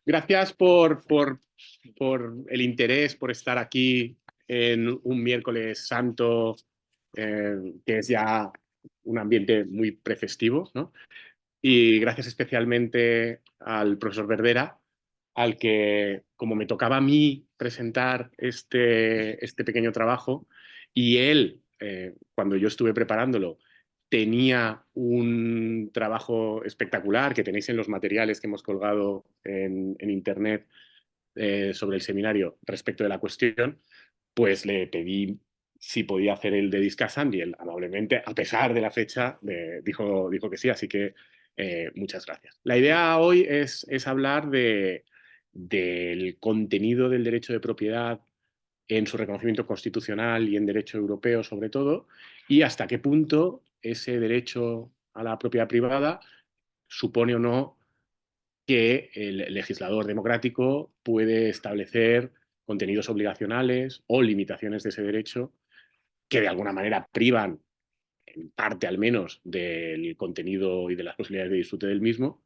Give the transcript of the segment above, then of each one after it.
Gracias por el interés, por estar aquí en un miércoles santo, que es ya un ambiente muy prefestivo, ¿no? Y gracias especialmente al profesor Verdera, al que, como me tocaba a mí presentar este pequeño trabajo, y él, cuando yo estuve preparándolo, tenía un trabajo espectacular que tenéis en los materiales que hemos colgado en Internet sobre el seminario respecto de la cuestión, pues le pedí si podía hacer el de Discusand y él amablemente, a pesar de la fecha, dijo que sí, así que muchas gracias. La idea hoy es hablar del contenido del derecho de propiedad en su reconocimiento constitucional y en derecho europeo sobre todo, y hasta qué punto ese derecho a la propiedad privada supone o no que el legislador democrático puede establecer contenidos obligacionales o limitaciones de ese derecho que de alguna manera privan, en parte al menos, del contenido y de las posibilidades de disfrute del mismo,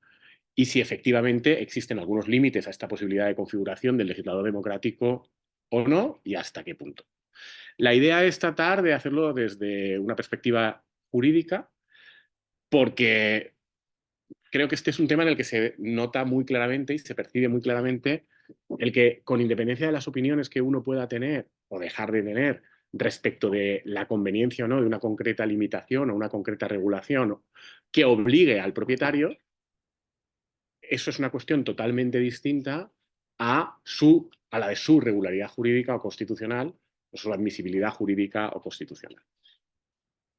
y si efectivamente existen algunos límites a esta posibilidad de configuración del legislador democrático o no, y hasta qué punto. La idea es tratar de hacerlo desde una perspectiva jurídica, porque creo que este es un tema en el que se nota muy claramente y se percibe muy claramente el que, con independencia de las opiniones que uno pueda tener o dejar de tener respecto de la conveniencia o no de una concreta limitación o una concreta regulación que obligue al propietario, eso es una cuestión totalmente distinta a la de su regularidad jurídica o constitucional, o su admisibilidad jurídica o constitucional.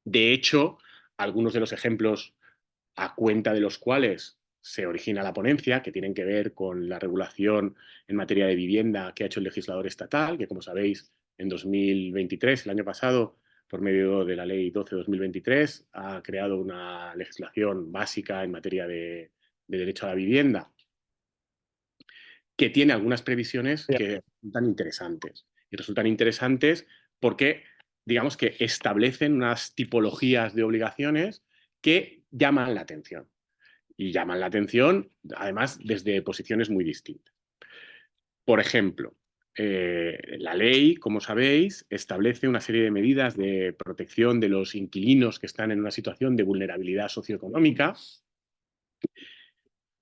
De hecho, algunos de los ejemplos a cuenta de los cuales se origina la ponencia, que tienen que ver con la regulación en materia de vivienda que ha hecho el legislador estatal, que como sabéis, en 2023, el año pasado, por medio de la Ley 12/2023, ha creado una legislación básica en materia de derecho a la vivienda, que tiene algunas previsiones que resultan interesantes. Y resultan interesantes porque, digamos que establecen unas tipologías de obligaciones que llaman la atención. Y llaman la atención, además, desde posiciones muy distintas. Por ejemplo, la ley, como sabéis, establece una serie de medidas de protección de los inquilinos que están en una situación de vulnerabilidad socioeconómica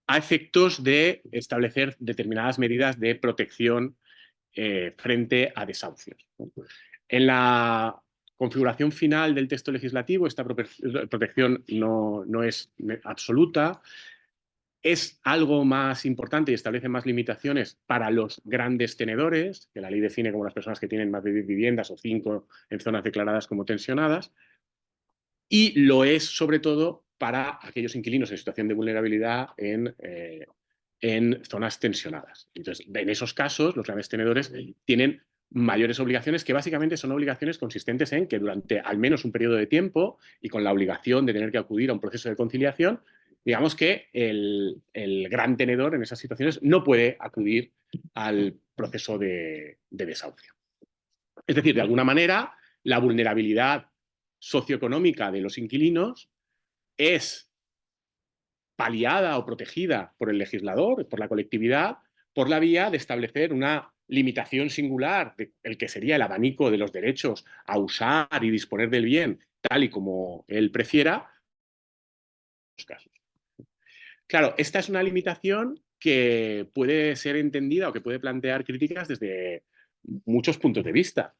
a efectos de establecer determinadas medidas de protección frente a desahucios. En la configuración final del texto legislativo, esta protección no es absoluta, es algo más importante y establece más limitaciones para los grandes tenedores, que la ley define como las personas que tienen más de 10 viviendas o 5 en zonas declaradas como tensionadas, y lo es sobre todo para aquellos inquilinos en situación de vulnerabilidad en zonas tensionadas. Entonces, en esos casos, los grandes tenedores tienen mayores obligaciones que básicamente son obligaciones consistentes en que durante al menos un periodo de tiempo y con la obligación de tener que acudir a un proceso de conciliación, digamos que el gran tenedor en esas situaciones no puede acudir al proceso de desahucio. Es decir, de alguna manera, la vulnerabilidad socioeconómica de los inquilinos es paliada o protegida por el legislador, por la colectividad, por la vía de establecer una limitación singular del que sería el abanico de los derechos a usar y disponer del bien tal y como él prefiera. Claro, esta es una limitación que puede ser entendida o que puede plantear críticas desde muchos puntos de vista,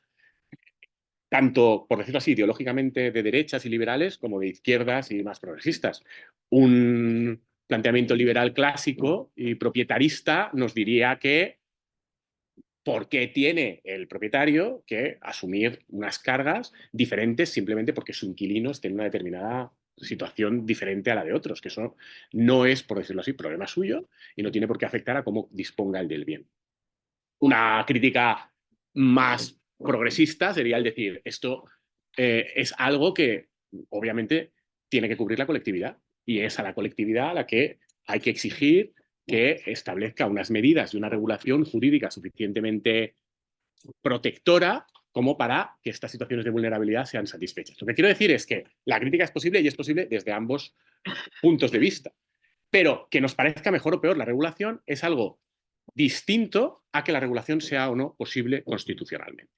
tanto, por decirlo así, ideológicamente de derechas y liberales como de izquierdas y más progresistas. Un planteamiento liberal clásico y propietarista nos diría que ¿por qué tiene el propietario que asumir unas cargas diferentes simplemente porque su inquilino esté en una determinada situación diferente a la de otros? Que eso no es, por decirlo así, problema suyo y no tiene por qué afectar a cómo disponga el del bien. Una crítica más progresista sería el decir, esto es algo que obviamente tiene que cubrir la colectividad y es a la colectividad a la que hay que exigir que establezca unas medidas y una regulación jurídica suficientemente protectora como para que estas situaciones de vulnerabilidad sean satisfechas. Lo que quiero decir es que la crítica es posible y es posible desde ambos puntos de vista. Pero que nos parezca mejor o peor la regulación es algo distinto a que la regulación sea o no posible constitucionalmente.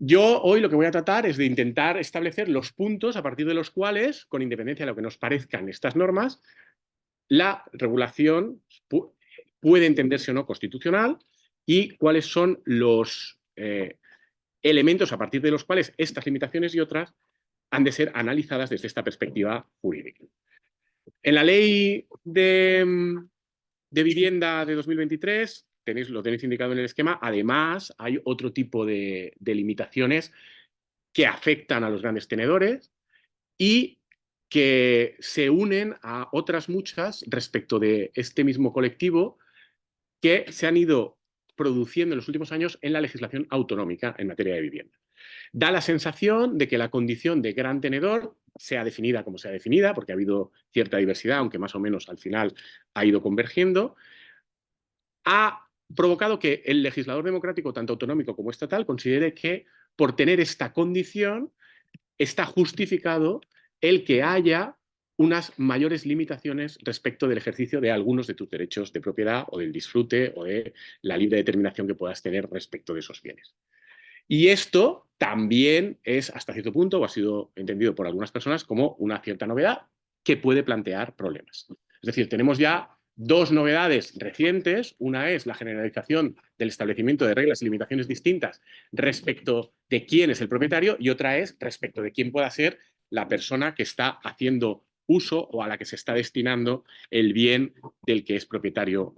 Yo hoy lo que voy a tratar es de intentar establecer los puntos a partir de los cuales, con independencia de lo que nos parezcan estas normas, la regulación puede entenderse o no constitucional y cuáles son los elementos a partir de los cuales estas limitaciones y otras han de ser analizadas desde esta perspectiva jurídica. En la ley de vivienda de 2023, lo tenéis indicado en el esquema, además hay otro tipo de limitaciones que afectan a los grandes tenedores y que se unen a otras muchas respecto de este mismo colectivo que se han ido produciendo en los últimos años en la legislación autonómica en materia de vivienda. Da la sensación de que la condición de gran tenedor, sea definida como sea definida, porque ha habido cierta diversidad, aunque más o menos al final ha ido convergiendo, ha provocado que el legislador democrático, tanto autonómico como estatal, considere que por tener esta condición está justificado el que haya unas mayores limitaciones respecto del ejercicio de algunos de tus derechos de propiedad o del disfrute o de la libre determinación que puedas tener respecto de esos bienes. Y esto también es, hasta cierto punto, o ha sido entendido por algunas personas como una cierta novedad que puede plantear problemas. Es decir, tenemos ya dos novedades recientes. Una es la generalización del establecimiento de reglas y limitaciones distintas respecto de quién es el propietario y otra es respecto de quién pueda ser la persona que está haciendo uso o a la que se está destinando el bien del que es propietario.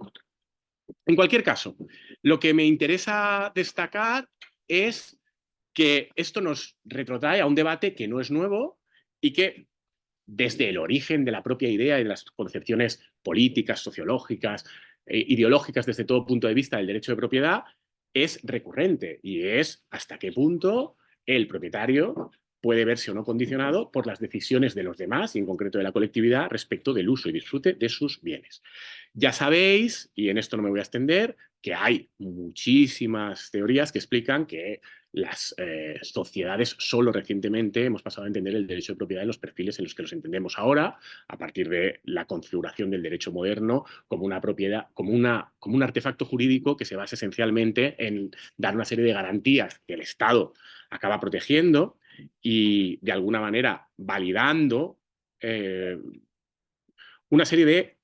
En cualquier caso, lo que me interesa destacar es que esto nos retrotrae a un debate que no es nuevo y que desde el origen de la propia idea y de las concepciones políticas, sociológicas, ideológicas desde todo punto de vista del derecho de propiedad, es recurrente y es hasta qué punto el propietario puede verse o no condicionado por las decisiones de los demás y en concreto de la colectividad respecto del uso y disfrute de sus bienes. Ya sabéis, y en esto no me voy a extender, que hay muchísimas teorías que explican que las sociedades solo recientemente hemos pasado a entender el derecho de propiedad en los perfiles en los que los entendemos ahora, a partir de la configuración del derecho moderno como una propiedad, como un artefacto jurídico que se basa esencialmente en dar una serie de garantías que el Estado acaba protegiendo y de alguna manera validando una serie de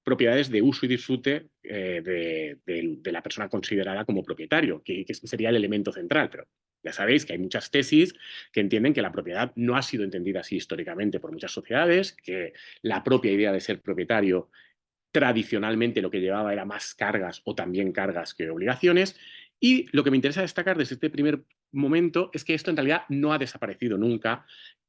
propiedades de uso y disfrute de la persona considerada como propietario, que sería el elemento central. Pero ya sabéis que hay muchas tesis que entienden que la propiedad no ha sido entendida así históricamente por muchas sociedades, que la propia idea de ser propietario tradicionalmente lo que llevaba era más cargas o también cargas que obligaciones. Y lo que me interesa destacar desde este primer momento es que esto en realidad no ha desaparecido nunca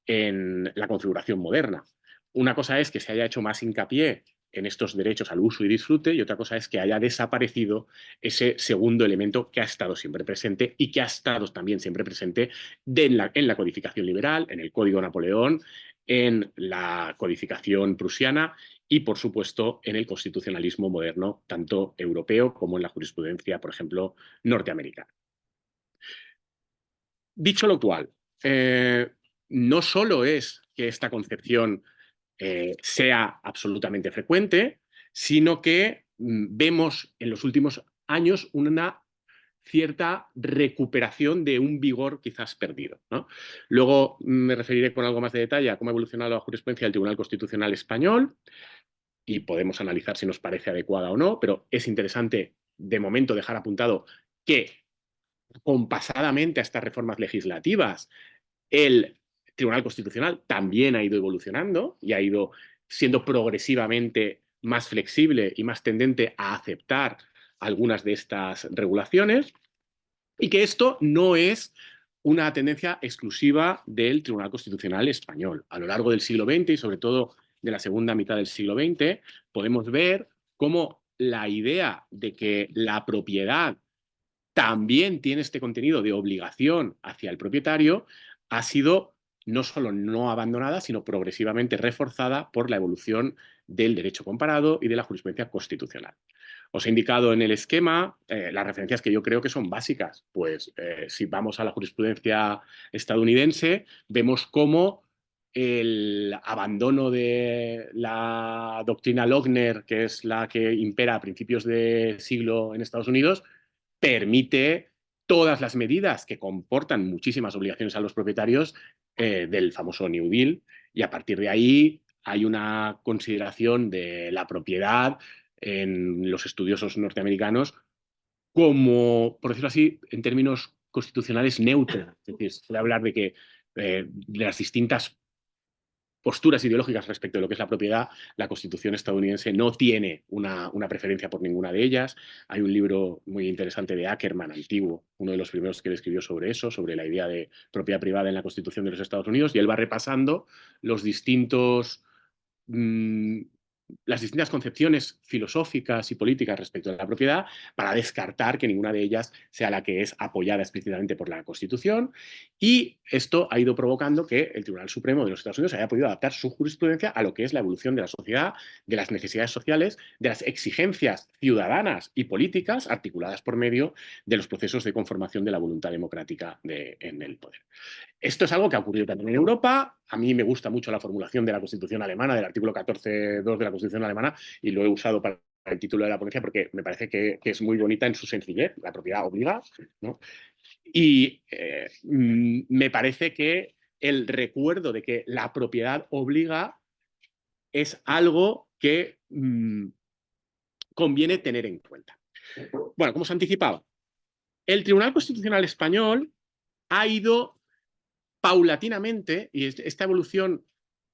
en la configuración moderna. Una cosa es que se haya hecho más hincapié en estos derechos al uso y disfrute y otra cosa es que haya desaparecido ese segundo elemento que ha estado siempre presente y que ha estado también siempre presente en la codificación liberal, en el Código Napoleón, en la codificación prusiana y, por supuesto, en el constitucionalismo moderno, tanto europeo como en la jurisprudencia, por ejemplo, norteamericana. Dicho lo cual, no solo es que esta concepción sea absolutamente frecuente, sino que vemos en los últimos años una cierta recuperación de un vigor quizás perdido, ¿no? Luego me referiré con algo más de detalle a cómo ha evolucionado la jurisprudencia del Tribunal Constitucional Español y podemos analizar si nos parece adecuada o no, pero es interesante de momento dejar apuntado que compasadamente a estas reformas legislativas el Tribunal Constitucional también ha ido evolucionando y ha ido siendo progresivamente más flexible y más tendente a aceptar algunas de estas regulaciones y que esto no es una tendencia exclusiva del Tribunal Constitucional español. A lo largo del siglo XX y sobre todo de la segunda mitad del siglo XX podemos ver cómo la idea de que la propiedad también tiene este contenido de obligación hacia el propietario ha sido no solo no abandonada, sino progresivamente reforzada por la evolución del derecho comparado y de la jurisprudencia constitucional. Os he indicado en el esquema las referencias que yo creo que son básicas. Pues si vamos a la jurisprudencia estadounidense, vemos cómo el abandono de la doctrina Lochner, que es la que impera a principios de siglo en Estados Unidos, permite todas las medidas que comportan muchísimas obligaciones a los propietarios del famoso New Deal, y a partir de ahí hay una consideración de la propiedad en los estudiosos norteamericanos como, por decirlo así, en términos constitucionales neutra. Es decir, se puede hablar de que de las distintas posturas ideológicas respecto de lo que es la propiedad, la Constitución estadounidense no tiene una preferencia por ninguna de ellas. Hay un libro muy interesante de Ackerman, antiguo, uno de los primeros que él escribió sobre eso, sobre la idea de propiedad privada en la Constitución de los Estados Unidos, y él va repasando los distintos las distintas concepciones filosóficas y políticas respecto a la propiedad para descartar que ninguna de ellas sea la que es apoyada explícitamente por la Constitución, y esto ha ido provocando que el Tribunal Supremo de los Estados Unidos haya podido adaptar su jurisprudencia a lo que es la evolución de la sociedad, de las necesidades sociales, de las exigencias ciudadanas y políticas articuladas por medio de los procesos de conformación de la voluntad democrática en el poder. Esto es algo que ha ocurrido también en Europa. A mí me gusta mucho la formulación de la Constitución alemana, del artículo 14.2 de la Constitución alemana, y lo he usado para el título de la ponencia porque me parece que es muy bonita en su sencillez. La propiedad obliga, ¿no? Y me parece que el recuerdo de que la propiedad obliga es algo que conviene tener en cuenta. Bueno, como os anticipaba, el Tribunal Constitucional Español ha ido paulatinamente, y esta evolución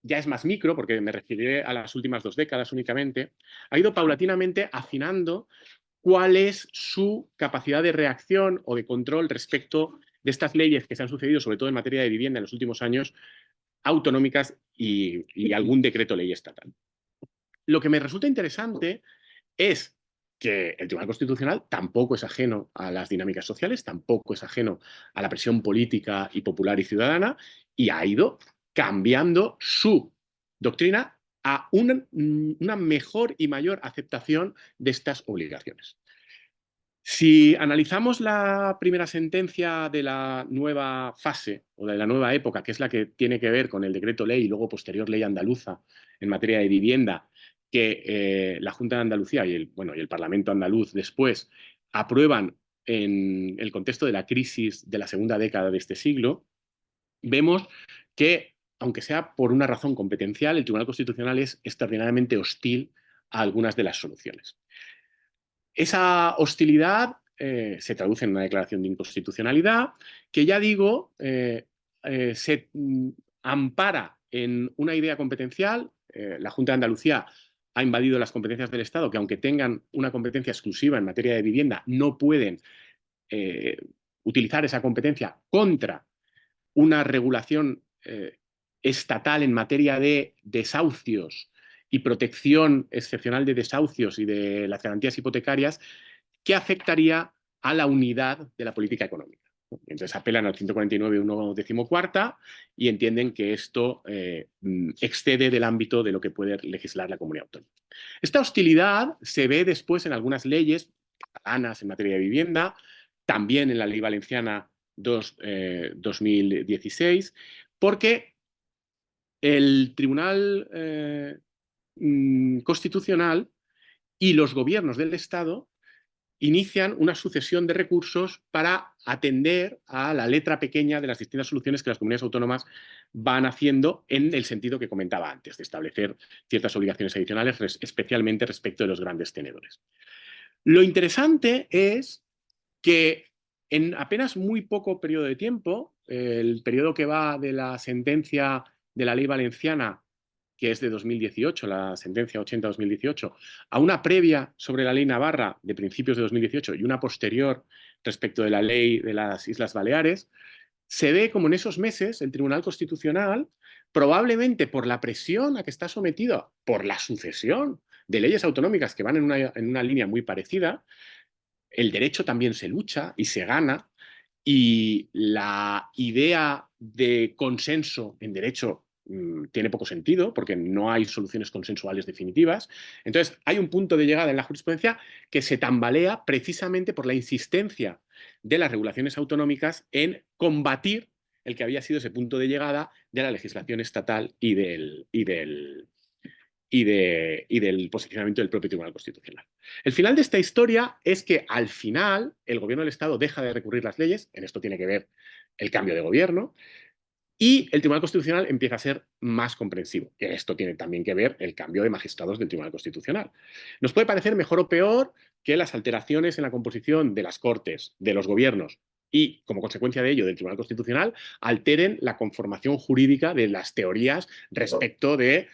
ya es más micro, porque me referiré a las últimas 2 décadas únicamente, ha ido paulatinamente afinando cuál es su capacidad de reacción o de control respecto de estas leyes que se han sucedido, sobre todo en materia de vivienda en los últimos años, autonómicas y algún decreto ley estatal. Lo que me resulta interesante es que el Tribunal Constitucional tampoco es ajeno a las dinámicas sociales, tampoco es ajeno a la presión política y popular y ciudadana, y ha ido cambiando su doctrina a una mejor y mayor aceptación de estas obligaciones. Si analizamos la primera sentencia de la nueva fase o de la nueva época, que es la que tiene que ver con el decreto ley y luego posterior ley andaluza en materia de vivienda, que la Junta de Andalucía y el Parlamento andaluz después aprueban en el contexto de la crisis de la segunda década de este siglo, vemos que, aunque sea por una razón competencial, el Tribunal Constitucional es extraordinariamente hostil a algunas de las soluciones. Esa hostilidad se traduce en una declaración de inconstitucionalidad que, ya digo, se ampara en una idea competencial. La Junta de Andalucía ha invadido las competencias del Estado, que aunque tengan una competencia exclusiva en materia de vivienda, no pueden utilizar esa competencia contra una regulación estatal en materia de desahucios y protección excepcional de desahucios y de las garantías hipotecarias, que afectaría a la unidad de la política económica. Entonces apelan al 149.1 y entienden que esto excede del ámbito de lo que puede legislar la comunidad autónoma. Esta hostilidad se ve después en algunas leyes catalanas en materia de vivienda, también en la ley valenciana 2016, porque el Tribunal Constitucional y los gobiernos del Estado inician una sucesión de recursos para atender a la letra pequeña de las distintas soluciones que las comunidades autónomas van haciendo en el sentido que comentaba antes, de establecer ciertas obligaciones adicionales, especialmente respecto de los grandes tenedores. Lo interesante es que en apenas muy poco periodo de tiempo, el periodo que va de la sentencia de la ley valenciana, que es de 2018, la sentencia 80-2018, a una previa sobre la ley navarra de principios de 2018 y una posterior respecto de la ley de las Islas Baleares, se ve como en esos meses el Tribunal Constitucional, probablemente por la presión a que está sometido por la sucesión de leyes autonómicas que van en una línea muy parecida, el derecho también se lucha y se gana, y la idea de consenso en derecho tiene poco sentido porque no hay soluciones consensuales definitivas. Entonces, hay un punto de llegada en la jurisprudencia que se tambalea precisamente por la insistencia de las regulaciones autonómicas en combatir el que había sido ese punto de llegada de la legislación estatal y del posicionamiento del propio Tribunal Constitucional. El final de esta historia es que al final el gobierno del Estado deja de recurrir las leyes, en esto tiene que ver el cambio de gobierno, y el Tribunal Constitucional empieza a ser más comprensivo. Y esto tiene también que ver el cambio de magistrados del Tribunal Constitucional. Nos puede parecer mejor o peor que las alteraciones en la composición de las Cortes, de los gobiernos y, como consecuencia de ello, del Tribunal Constitucional, alteren la conformación jurídica de las teorías respecto de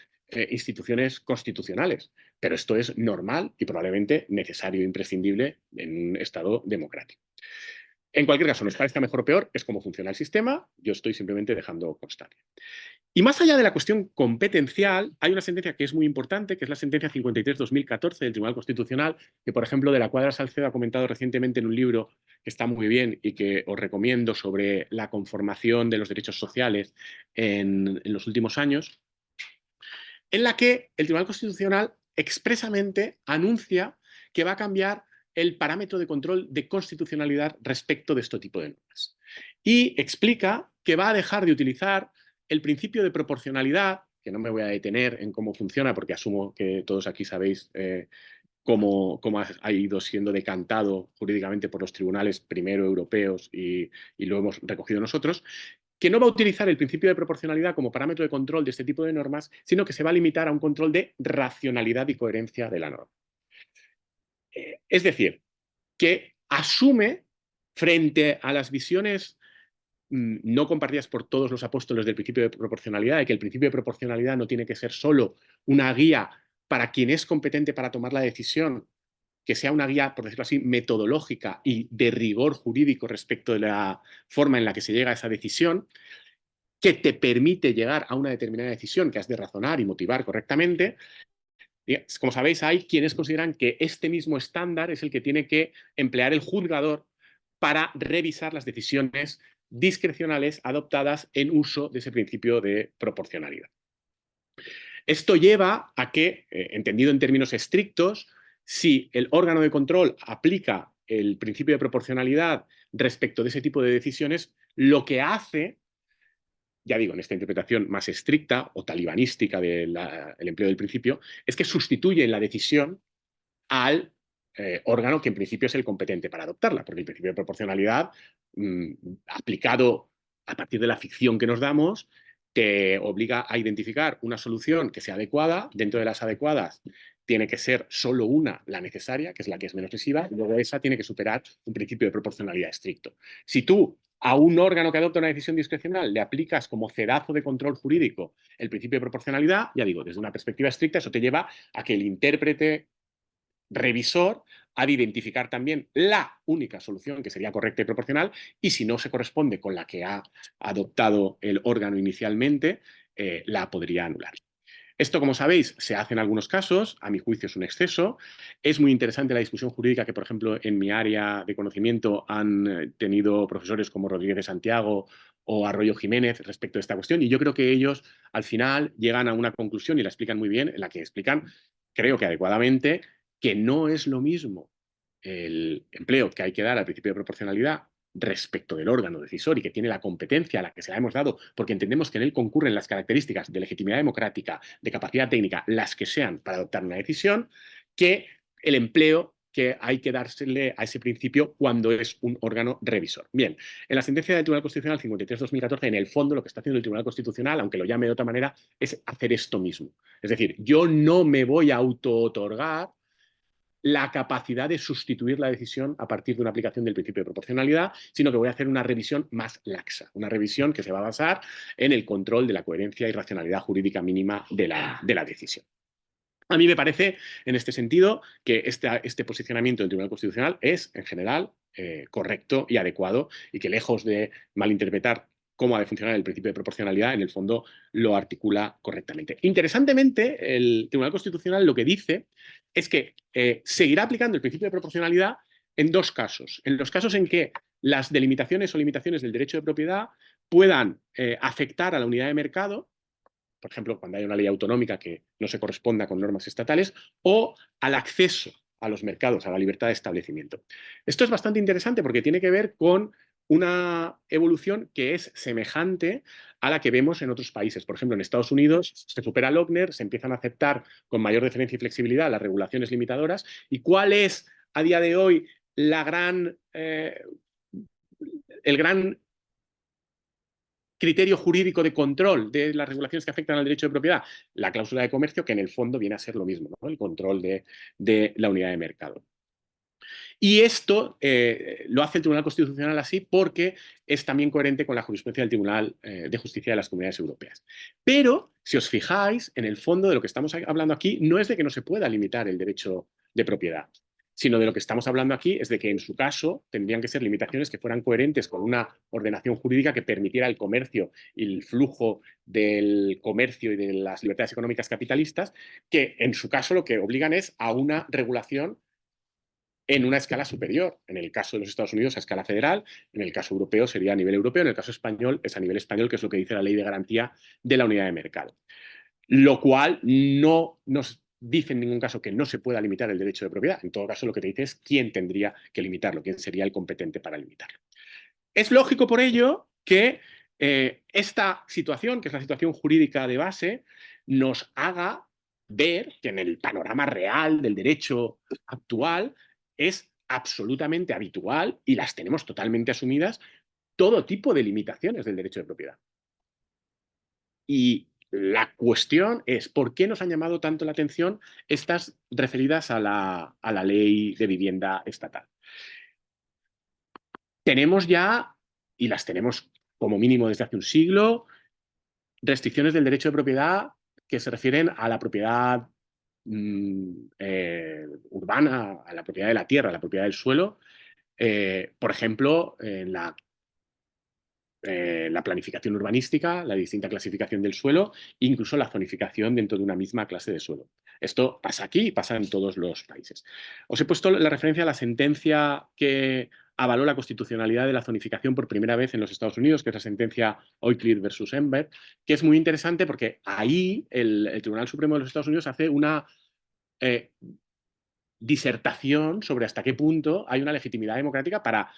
instituciones constitucionales. Pero esto es normal y probablemente necesario e imprescindible en un Estado democrático. En cualquier caso, nos parezca mejor o peor, es cómo funciona el sistema, yo estoy simplemente dejando constancia. Y más allá de la cuestión competencial, hay una sentencia que es muy importante, que es la sentencia 53-2014 del Tribunal Constitucional, que, por ejemplo, de la Cuadra Salcedo ha comentado recientemente en un libro que está muy bien y que os recomiendo sobre la conformación de los derechos sociales en los últimos años, en la que el Tribunal Constitucional expresamente anuncia que va a cambiar el parámetro de control de constitucionalidad respecto de este tipo de normas. Y explica que va a dejar de utilizar el principio de proporcionalidad, que no me voy a detener en cómo funciona, porque asumo que todos aquí sabéis cómo ha ido siendo decantado jurídicamente por los tribunales primero europeos y lo hemos recogido nosotros, que no va a utilizar el principio de proporcionalidad como parámetro de control de este tipo de normas, sino que se va a limitar a un control de racionalidad y coherencia de la norma. Es decir, que asume frente a las visiones no compartidas por todos los apóstoles del principio de proporcionalidad, de que el principio de proporcionalidad no tiene que ser solo una guía para quien es competente para tomar la decisión, que sea una guía, por decirlo así, metodológica y de rigor jurídico respecto de la forma en la que se llega a esa decisión, que te permite llegar a una determinada decisión que has de razonar y motivar correctamente. Como sabéis, hay quienes consideran que este mismo estándar es el que tiene que emplear el juzgador para revisar las decisiones discrecionales adoptadas en uso de ese principio de proporcionalidad. Esto lleva a que, entendido en términos estrictos, si el órgano de control aplica el principio de proporcionalidad respecto de ese tipo de decisiones, lo que hace, ya digo, en esta interpretación más estricta o talibanística del empleo del principio, es que sustituye en la decisión al órgano que en principio es el competente para adoptarla, porque el principio de proporcionalidad, aplicado a partir de la ficción que nos damos, te obliga a identificar una solución que sea adecuada. Dentro de las adecuadas tiene que ser solo una la necesaria, que es la que es menos lesiva, y luego esa tiene que superar un principio de proporcionalidad estricto. Si tú a un órgano que adopta una decisión discrecional le aplicas como cedazo de control jurídico el principio de proporcionalidad, ya digo, desde una perspectiva estricta, eso te lleva a que el intérprete revisor ha de identificar también la única solución que sería correcta y proporcional, y si no se corresponde con la que ha adoptado el órgano inicialmente, la podría anular. Esto, como sabéis, se hace en algunos casos, a mi juicio es un exceso. Es muy interesante la discusión jurídica que, por ejemplo, en mi área de conocimiento han tenido profesores como Rodríguez de Santiago o Arroyo Jiménez respecto a esta cuestión, y yo creo que ellos al final llegan a una conclusión y la explican muy bien, en la que explican, creo que adecuadamente, que no es lo mismo el empleo que hay que dar al principio de proporcionalidad respecto del órgano decisor y que tiene la competencia a la que se la hemos dado, porque entendemos que en él concurren las características de legitimidad democrática, de capacidad técnica, las que sean para adoptar una decisión, que el empleo que hay que dársele a ese principio cuando es un órgano revisor. Bien, en la sentencia del Tribunal Constitucional 53-2014, en el fondo lo que está haciendo el Tribunal Constitucional, aunque lo llame de otra manera, es hacer esto mismo. Es decir, yo no me voy a auto-otorgar la capacidad de sustituir la decisión a partir de una aplicación del principio de proporcionalidad, sino que voy a hacer una revisión más laxa, una revisión que se va a basar en el control de la coherencia y racionalidad jurídica mínima de la decisión. A mí me parece, en este sentido, que este posicionamiento del Tribunal Constitucional es, en general, correcto y adecuado, y que lejos de malinterpretar cómo ha de funcionar el principio de proporcionalidad, en el fondo lo articula correctamente. Interesantemente, el Tribunal Constitucional lo que dice es que seguirá aplicando el principio de proporcionalidad en dos casos. En los casos en que las delimitaciones o limitaciones del derecho de propiedad puedan afectar a la unidad de mercado, por ejemplo, cuando hay una ley autonómica que no se corresponda con normas estatales, o al acceso a los mercados, a la libertad de establecimiento. Esto es bastante interesante porque tiene que ver con una evolución que es semejante a la que vemos en otros países. Por ejemplo, en Estados Unidos se supera Lochner, se empiezan a aceptar con mayor deferencia y flexibilidad las regulaciones limitadoras. ¿Y cuál es, a día de hoy, el gran criterio jurídico de control de las regulaciones que afectan al derecho de propiedad? La cláusula de comercio, que en el fondo viene a ser lo mismo, ¿no? El control de la unidad de mercado. Y esto lo hace el Tribunal Constitucional así porque es también coherente con la jurisprudencia del Tribunal de Justicia de las Comunidades Europeas. Pero, si os fijáis, en el fondo de lo que estamos hablando aquí no es de que no se pueda limitar el derecho de propiedad, sino de lo que estamos hablando aquí es de que en su caso tendrían que ser limitaciones que fueran coherentes con una ordenación jurídica que permitiera el comercio y el flujo del comercio y de las libertades económicas capitalistas, que en su caso lo que obligan es a una regulación en una escala superior. En el caso de los Estados Unidos a escala federal, en el caso europeo sería a nivel europeo, en el caso español es a nivel español, que es lo que dice la Ley de Garantía de la Unidad de Mercado. Lo cual no nos dice en ningún caso que no se pueda limitar el derecho de propiedad. En todo caso, lo que te dice es quién tendría que limitarlo, quién sería el competente para limitarlo. Es lógico, por ello, que esta situación, que es la situación jurídica de base, nos haga ver que en el panorama real del derecho actual es absolutamente habitual y las tenemos totalmente asumidas todo tipo de limitaciones del derecho de propiedad. Y la cuestión es, ¿por qué nos han llamado tanto la atención estas referidas a la ley de vivienda estatal? Tenemos ya, y las tenemos como mínimo desde hace un siglo, restricciones del derecho de propiedad que se refieren a la propiedad urbana, a la propiedad de la tierra, a la propiedad del suelo. Por ejemplo, en la planificación urbanística, la distinta clasificación del suelo, incluso la zonificación dentro de una misma clase de suelo. Esto pasa aquí y pasa en todos los países. Os he puesto la referencia a la sentencia que avaló la constitucionalidad de la zonificación por primera vez en los Estados Unidos, que es la sentencia Euclid versus Ember, que es muy interesante porque ahí el Tribunal Supremo de los Estados Unidos hace una disertación sobre hasta qué punto hay una legitimidad democrática para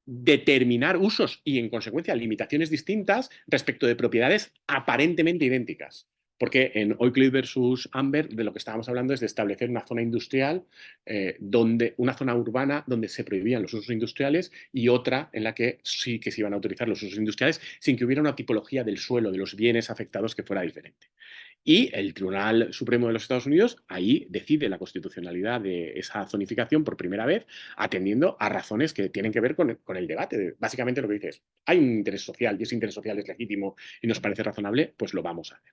determinar usos y, en consecuencia, limitaciones distintas respecto de propiedades aparentemente idénticas. Porque en Euclid versus Amber de lo que estábamos hablando es de establecer una zona industrial, una zona urbana donde se prohibían los usos industriales y otra en la que sí que se iban a autorizar los usos industriales sin que hubiera una tipología del suelo, de los bienes afectados que fuera diferente. Y el Tribunal Supremo de los Estados Unidos ahí decide la constitucionalidad de esa zonificación por primera vez, atendiendo a razones que tienen que ver con el debate. Básicamente lo que dice es, hay un interés social y ese interés social es legítimo y nos parece razonable, pues lo vamos a hacer.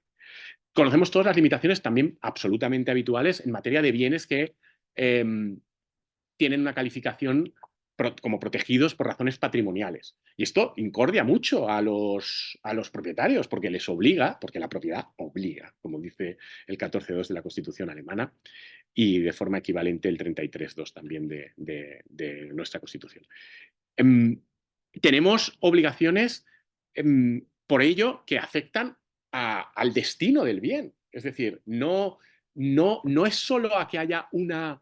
Conocemos todas las limitaciones también absolutamente habituales en materia de bienes que tienen una calificación como protegidos por razones patrimoniales. Y esto incordia mucho a los propietarios porque les obliga, porque la propiedad obliga, como dice el 14.2 de la Constitución alemana y de forma equivalente el 33.2 también de nuestra Constitución. Tenemos obligaciones, por ello, que afectan al destino del bien. Es decir, no es solo a que haya una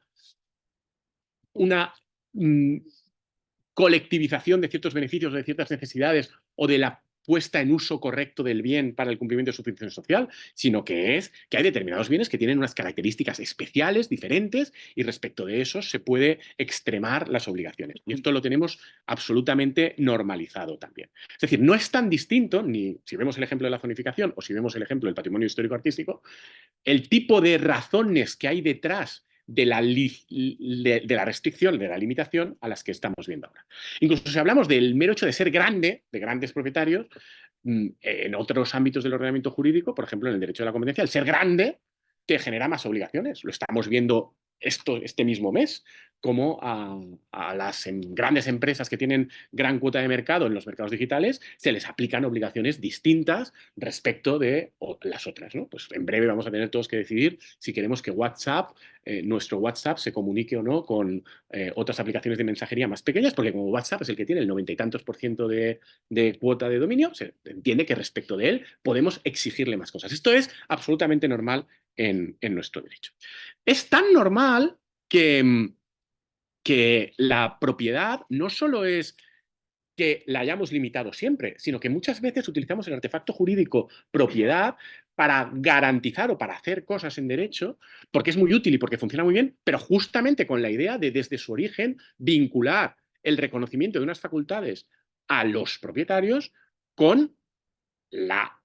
colectivización de ciertos beneficios, de ciertas necesidades o de la puesta en uso correcto del bien para el cumplimiento de su función social, sino que es que hay determinados bienes que tienen unas características especiales, diferentes, y respecto de esos se puede extremar las obligaciones. Y esto lo tenemos absolutamente normalizado también. Es decir, no es tan distinto, ni si vemos el ejemplo de la zonificación o si vemos el ejemplo del patrimonio histórico-artístico, el tipo de razones que hay detrás de la restricción, de la limitación a las que estamos viendo ahora. Incluso si hablamos del mero hecho de ser grande, de grandes propietarios, en otros ámbitos del ordenamiento jurídico, por ejemplo en el derecho de la competencia, el ser grande te genera más obligaciones. Lo estamos viendo este mismo mes, como a las grandes empresas que tienen gran cuota de mercado en los mercados digitales se les aplican obligaciones distintas respecto de las otras, ¿no? Pues en breve vamos a tener todos que decidir si queremos que WhatsApp, nuestro WhatsApp, se comunique o no con otras aplicaciones de mensajería más pequeñas, porque como WhatsApp es el que tiene el 90 y tantos % de cuota de dominio, se entiende que respecto de él podemos exigirle más cosas. Esto es absolutamente normal en nuestro derecho. Es tan normal que la propiedad no solo es que la hayamos limitado siempre, sino que muchas veces utilizamos el artefacto jurídico propiedad para garantizar o para hacer cosas en derecho, porque es muy útil y porque funciona muy bien, pero justamente con la idea de desde su origen vincular el reconocimiento de unas facultades a los propietarios con la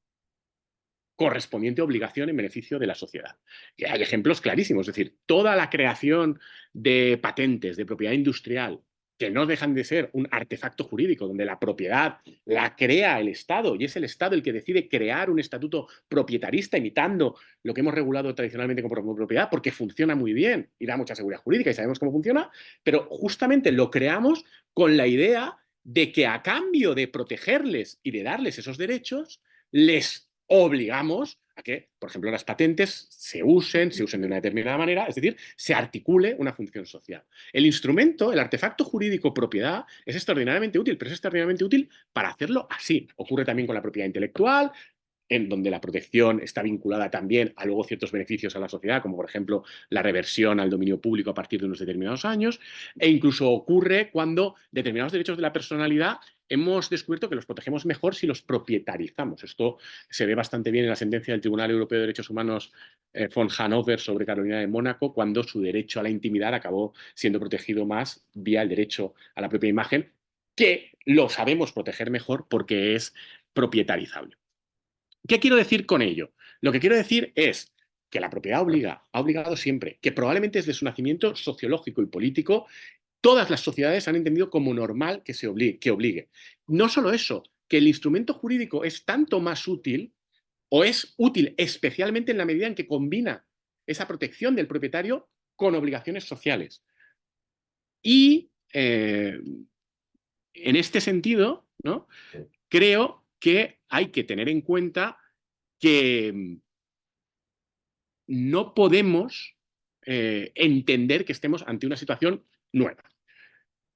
correspondiente obligación en beneficio de la sociedad. Y hay ejemplos clarísimos, es decir, toda la creación de patentes, de propiedad industrial, que no dejan de ser un artefacto jurídico, donde la propiedad la crea el Estado y es el Estado el que decide crear un estatuto propietarista imitando lo que hemos regulado tradicionalmente como propiedad, porque funciona muy bien y da mucha seguridad jurídica y sabemos cómo funciona, pero justamente lo creamos con la idea de que a cambio de protegerles y de darles esos derechos, les obligamos a que, por ejemplo, las patentes se usen de una determinada manera, es decir, se articule una función social. El instrumento, el artefacto jurídico propiedad, es extraordinariamente útil, pero es extraordinariamente útil para hacerlo así. Ocurre también con la propiedad intelectual, en donde la protección está vinculada también a luego ciertos beneficios a la sociedad, como por ejemplo la reversión al dominio público a partir de unos determinados años, e incluso ocurre cuando determinados derechos de la personalidad hemos descubierto que los protegemos mejor si los propietarizamos. Esto se ve bastante bien en la sentencia del Tribunal Europeo de Derechos Humanos von Hannover sobre Carolina de Mónaco, cuando su derecho a la intimidad acabó siendo protegido más vía el derecho a la propia imagen, que lo sabemos proteger mejor porque es propietarizable. ¿Qué quiero decir con ello? Lo que quiero decir es que la propiedad ha obligado siempre, que probablemente desde su nacimiento sociológico y político, todas las sociedades han entendido como normal que obligue. No solo eso, que el instrumento jurídico es tanto más útil, o es útil especialmente en la medida en que combina esa protección del propietario con obligaciones sociales. Y en este sentido, ¿no?, creo que hay que tener en cuenta que no podemos entender que estemos ante una situación nueva.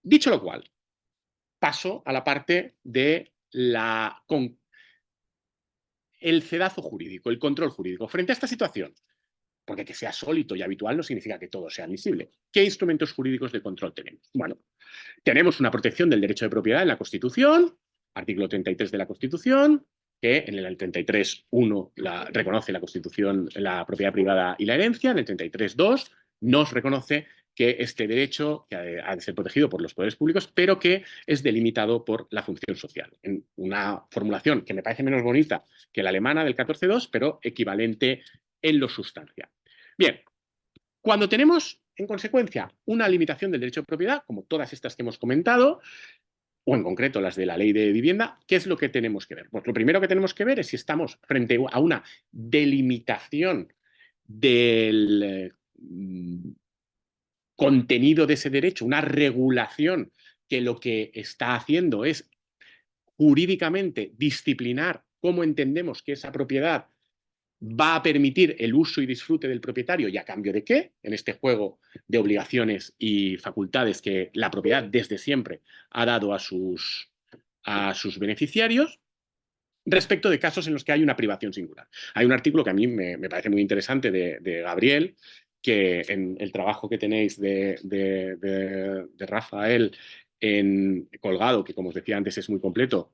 Dicho lo cual, paso a la parte de el cedazo jurídico, el control jurídico. Frente a esta situación, porque que sea sólido y habitual no significa que todo sea admisible. ¿Qué instrumentos jurídicos de control tenemos? Bueno, tenemos una protección del derecho de propiedad en la Constitución, artículo 33 de la Constitución, que en el 33.1 reconoce la Constitución, la propiedad privada y la herencia. En el 33.2 nos reconoce que este derecho que ha de ser protegido por los poderes públicos, pero que es delimitado por la función social. En una formulación que me parece menos bonita que la alemana del 14.2, pero equivalente en lo sustancial. Bien, cuando tenemos, en consecuencia, una limitación del derecho de propiedad, como todas estas que hemos comentado, o en concreto las de la ley de vivienda, ¿qué es lo que tenemos que ver? Pues lo primero que tenemos que ver es si estamos frente a una delimitación del contenido de ese derecho, una regulación que lo que está haciendo es jurídicamente disciplinar cómo entendemos que esa propiedad va a permitir el uso y disfrute del propietario y a cambio de qué, en este juego de obligaciones y facultades que la propiedad desde siempre ha dado a sus beneficiarios, respecto de casos en los que hay una privación singular. Hay un artículo que a mí me parece muy interesante de Gabriel, que en el trabajo que tenéis de Rafael colgado, que como os decía antes es muy completo,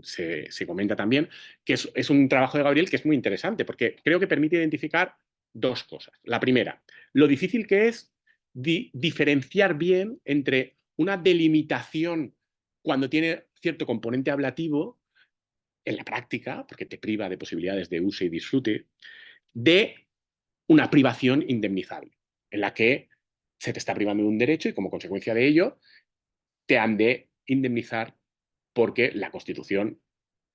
se comenta también, que es un trabajo de Gabriel que es muy interesante, porque creo que permite identificar dos cosas. La primera, lo difícil que es diferenciar bien entre una delimitación cuando tiene cierto componente ablativo, en la práctica, porque te priva de posibilidades de uso y disfrute, de una privación indemnizable, en la que se te está privando de un derecho y como consecuencia de ello te han de indemnizar porque la Constitución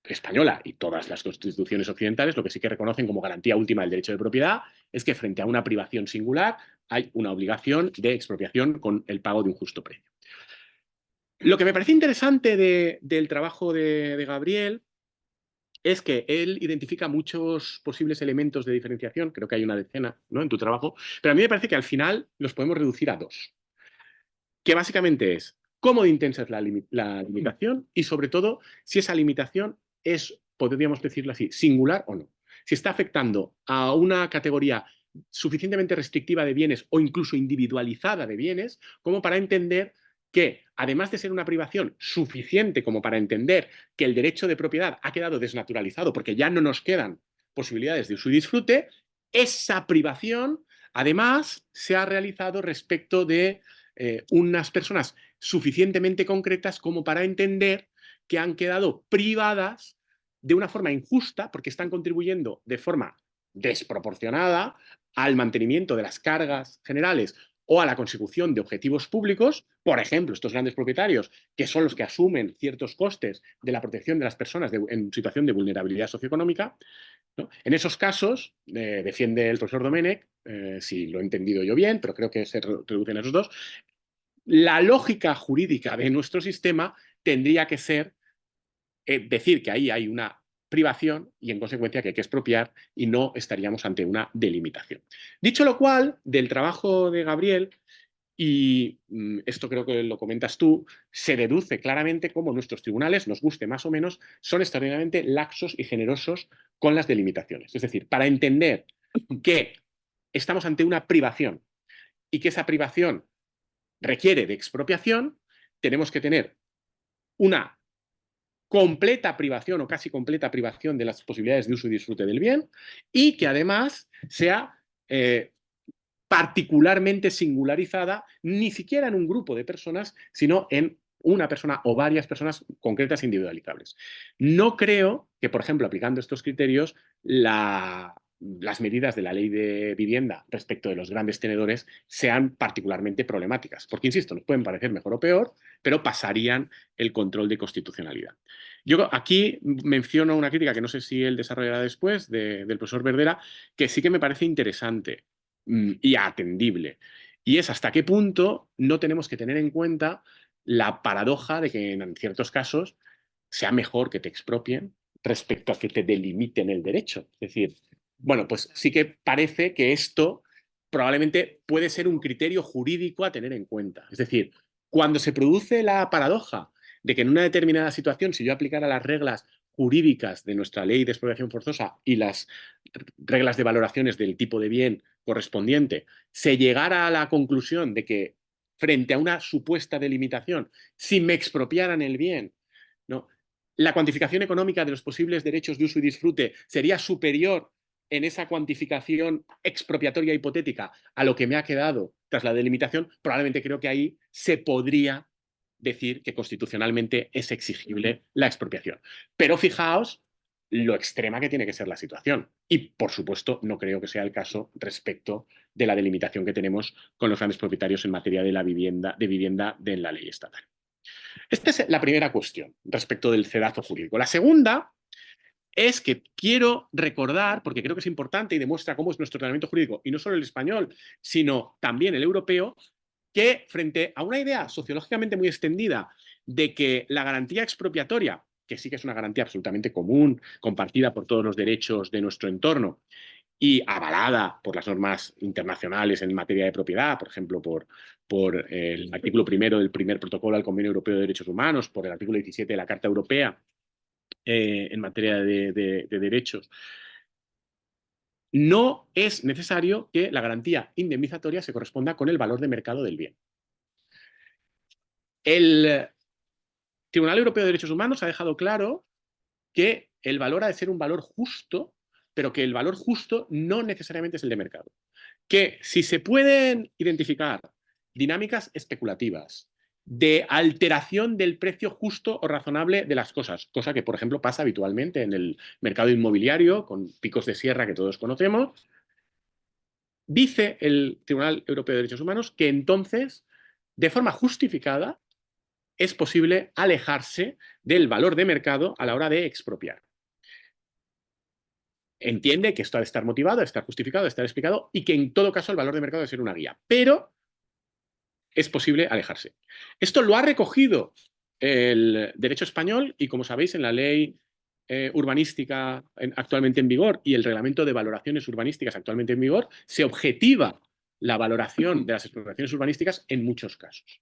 española y todas las constituciones occidentales lo que sí que reconocen como garantía última del derecho de propiedad es que frente a una privación singular hay una obligación de expropiación con el pago de un justo precio. Lo que me parece interesante del trabajo de Gabriel es que él identifica muchos posibles elementos de diferenciación, creo que hay una decena, ¿no?, en tu trabajo, pero a mí me parece que al final los podemos reducir a dos, que básicamente es cómo de intensa es la limitación y sobre todo si esa limitación es, podríamos decirlo así, singular o no. Si está afectando a una categoría suficientemente restrictiva de bienes o incluso individualizada de bienes como para entender que, además de ser una privación suficiente como para entender que el derecho de propiedad ha quedado desnaturalizado porque ya no nos quedan posibilidades de uso y disfrute, esa privación, además, se ha realizado respecto de unas personas suficientemente concretas como para entender que han quedado privadas de una forma injusta porque están contribuyendo de forma desproporcionada al mantenimiento de las cargas generales o a la consecución de objetivos públicos, por ejemplo, estos grandes propietarios, que son los que asumen ciertos costes de la protección de las personas en situación de vulnerabilidad socioeconómica, ¿no? En esos casos, defiende el profesor Domenech, si lo he entendido yo bien, pero creo que se reducen a esos dos, la lógica jurídica de nuestro sistema tendría que ser decir que ahí hay una privación y en consecuencia que hay que expropiar y no estaríamos ante una delimitación. Dicho lo cual, del trabajo de Gabriel, y esto creo que lo comentas tú, se deduce claramente cómo nuestros tribunales, nos guste más o menos, son extraordinariamente laxos y generosos con las delimitaciones. Es decir, para entender que estamos ante una privación y que esa privación requiere de expropiación, tenemos que tener una completa privación o casi completa privación de las posibilidades de uso y disfrute del bien y que además sea particularmente singularizada, ni siquiera en un grupo de personas, sino en una persona o varias personas concretas e individualizables. No creo que, por ejemplo, aplicando estos criterios, las medidas de la ley de vivienda respecto de los grandes tenedores sean particularmente problemáticas, porque, insisto, nos pueden parecer mejor o peor, pero pasarían el control de constitucionalidad. Yo aquí menciono una crítica que no sé si él desarrollará después, del profesor Verdera, que sí que me parece interesante y atendible. Y es hasta qué punto no tenemos que tener en cuenta la paradoja de que en ciertos casos sea mejor que te expropien respecto a que te delimiten el derecho. Es decir, bueno, pues sí que parece que esto probablemente puede ser un criterio jurídico a tener en cuenta. Es decir, cuando se produce la paradoja de que en una determinada situación, si yo aplicara las reglas jurídicas de nuestra ley de expropiación forzosa y las reglas de valoraciones del tipo de bien correspondiente, se llegara a la conclusión de que frente a una supuesta delimitación, si me expropiaran el bien, ¿no?, la cuantificación económica de los posibles derechos de uso y disfrute sería superior en esa cuantificación expropiatoria hipotética a lo que me ha quedado tras la delimitación, probablemente creo que ahí se podría decir que constitucionalmente es exigible la expropiación. Pero fijaos lo extrema que tiene que ser la situación. Y, por supuesto, no creo que sea el caso respecto de la delimitación que tenemos con los grandes propietarios en materia de la vivienda, de la ley estatal. Esta es la primera cuestión respecto del cedazo jurídico. La segunda es que quiero recordar, porque creo que es importante y demuestra cómo es nuestro ordenamiento jurídico, y no solo el español, sino también el europeo, que frente a una idea sociológicamente muy extendida de que la garantía expropiatoria, que sí que es una garantía absolutamente común, compartida por todos los derechos de nuestro entorno y avalada por las normas internacionales en materia de propiedad, por ejemplo, por el artículo primero del primer protocolo al Convenio Europeo de Derechos Humanos, por el artículo 17 de la Carta Europea en materia de derechos, no es necesario que la garantía indemnizatoria se corresponda con el valor de mercado del bien. El Tribunal Europeo de Derechos Humanos ha dejado claro que el valor ha de ser un valor justo, pero que el valor justo no necesariamente es el de mercado. Que si se pueden identificar dinámicas especulativas de alteración del precio justo o razonable de las cosas, cosa que, por ejemplo, pasa habitualmente en el mercado inmobiliario, con picos de sierra que todos conocemos, dice el Tribunal Europeo de Derechos Humanos que entonces, de forma justificada, es posible alejarse del valor de mercado a la hora de expropiar. Entiende que esto ha de estar motivado, ha de estar justificado, ha de estar explicado y que en todo caso el valor de mercado debe ser una guía. Pero es posible alejarse. Esto lo ha recogido el derecho español y, como sabéis, en la ley urbanística actualmente en vigor y el reglamento de valoraciones urbanísticas actualmente en vigor, se objetiva la valoración de las expropiaciones urbanísticas en muchos casos,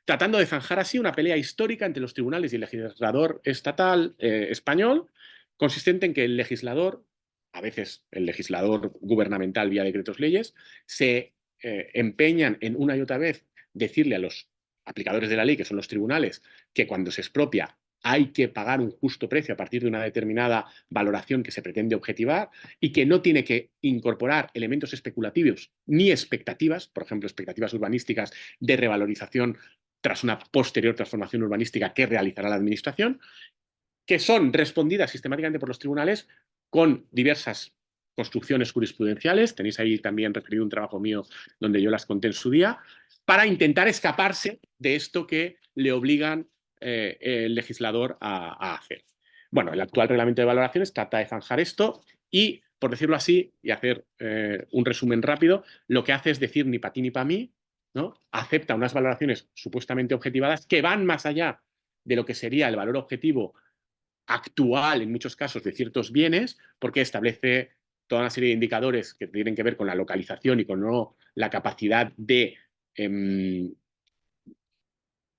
tratando de zanjar así una pelea histórica entre los tribunales y el legislador estatal español, consistente en que el legislador, a veces el legislador gubernamental vía decretos leyes, se empeñan en una y otra vez decirle a los aplicadores de la ley, que son los tribunales, que cuando se expropia hay que pagar un justo precio a partir de una determinada valoración que se pretende objetivar y que no tiene que incorporar elementos especulativos ni expectativas, por ejemplo, expectativas urbanísticas de revalorización tras una posterior transformación urbanística que realizará la Administración, que son respondidas sistemáticamente por los tribunales con diversas construcciones jurisprudenciales. Tenéis ahí también referido un trabajo mío donde yo las conté en su día, para intentar escaparse de esto que le obligan el legislador a hacer. Bueno, el actual reglamento de valoraciones trata de zanjar esto y, por decirlo así, y hacer un resumen rápido, lo que hace es decir ni para ti ni para mí, ¿no? Acepta unas valoraciones supuestamente objetivadas que van más allá de lo que sería el valor objetivo actual, en muchos casos, de ciertos bienes, porque establece toda una serie de indicadores que tienen que ver con la localización y con no la capacidad de